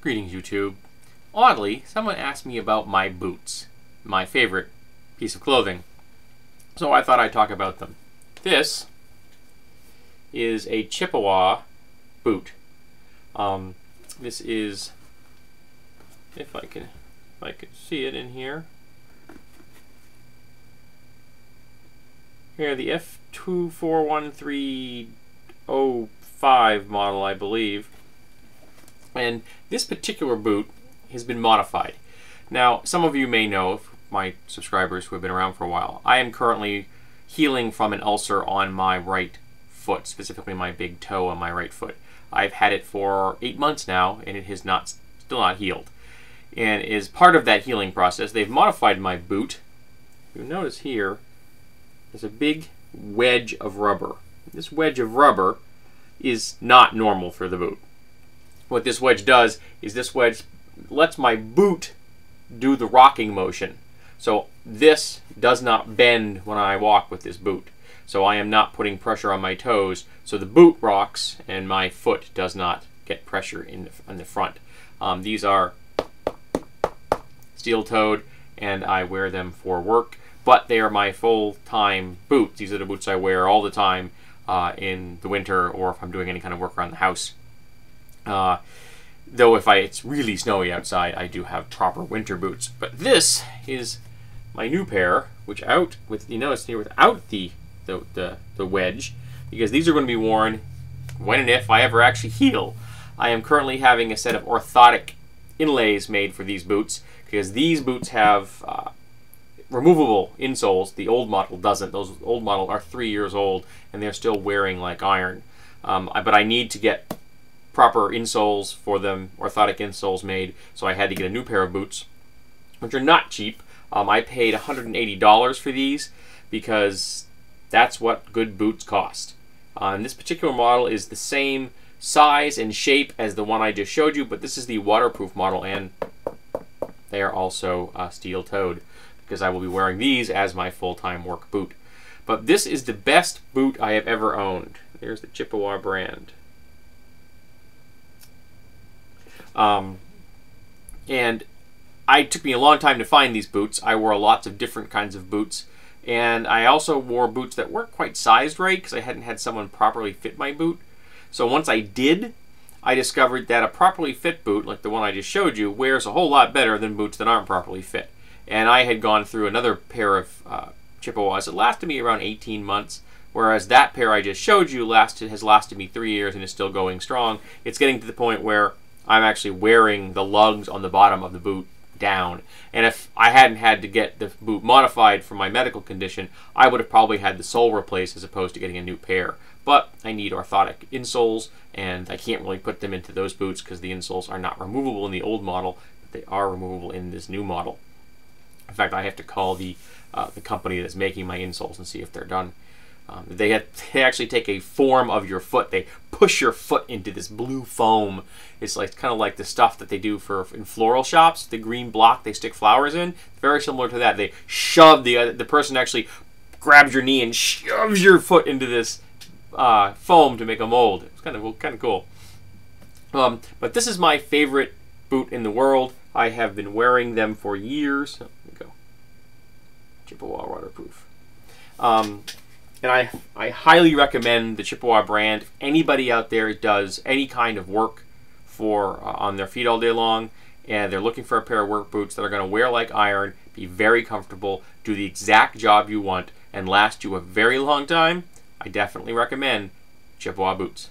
Greetings, YouTube. Oddly, someone asked me about my boots, my favorite piece of clothing. So I thought I'd talk about them. This is a Chippewa boot. This is, if I can see it in here. Here, the F24130 model, I believe. And this particular boot has been modified. Now, some of you may know, my subscribers who have been around for a while, I am currently healing from an ulcer on my right foot, specifically my big toe on my right foot. I've had it for 8 months now, and it has still not healed. And as part of that healing process, they've modified my boot. You'll notice here, there's a big wedge of rubber. This wedge of rubber is not normal for the boot. What this wedge does is this wedge lets my boot do the rocking motion. So this does not bend when I walk with this boot. So I am not putting pressure on my toes. So the boot rocks and my foot does not get pressure in the front. These are steel-toed and I wear them for work. But they are my full-time boots. These are the boots I wear all the time in the winter or if I'm doing any kind of work around the house. Though if it's really snowy outside, I do have proper winter boots. But this is my new pair, which you notice here without the wedge, because these are going to be worn when and if I ever actually heal. I am currently having a set of orthotic inlays made for these boots, because these boots have removable insoles. The old model doesn't. Those old models are 3 years old, and they're still wearing like iron. But I need to get proper insoles for them, orthotic insoles made, so I had to get a new pair of boots, which are not cheap. I paid $180 for these because that's what good boots cost. And this particular model is the same size and shape as the one I just showed you, but this is the waterproof model, and they are also steel-toed because I will be wearing these as my full-time work boot. But this is the best boot I have ever owned. There's the Chippewa brand. And it took me a long time to find these boots. I wore lots of different kinds of boots, and I also wore boots that weren't quite sized right because I hadn't had someone properly fit my boot. So once I did, I discovered that a properly fit boot, like the one I just showed you, wears a whole lot better than boots that aren't properly fit. And I had gone through another pair of Chippewas. It lasted me around 18 months. Whereas that pair I just showed you has lasted me 3 years and is still going strong. It's getting to the point where I'm actually wearing the lugs on the bottom of the boot down. And if I hadn't had to get the boot modified for my medical condition, I would have probably had the sole replaced as opposed to getting a new pair. But I need orthotic insoles, and I can't really put them into those boots because the insoles are not removable in the old model, but they are removable in this new model. In fact, I have to call the company that's making my insoles and see if they're done. They actually take a form of your foot. They push your foot into this blue foam. It's like kind of like the stuff that they do in floral shops, the green block they stick flowers in. Very similar to that. They shove the person actually grabs your knee and shoves your foot into this foam to make a mold. It's kind of cool. But this is my favorite boot in the world. I have been wearing them for years. There we go. Chippewa waterproof. And I highly recommend the Chippewa brand. If anybody out there does any kind of work on their feet all day long, and they're looking for a pair of work boots that are going to wear like iron, be very comfortable, do the exact job you want, and last you a very long time, I definitely recommend Chippewa boots.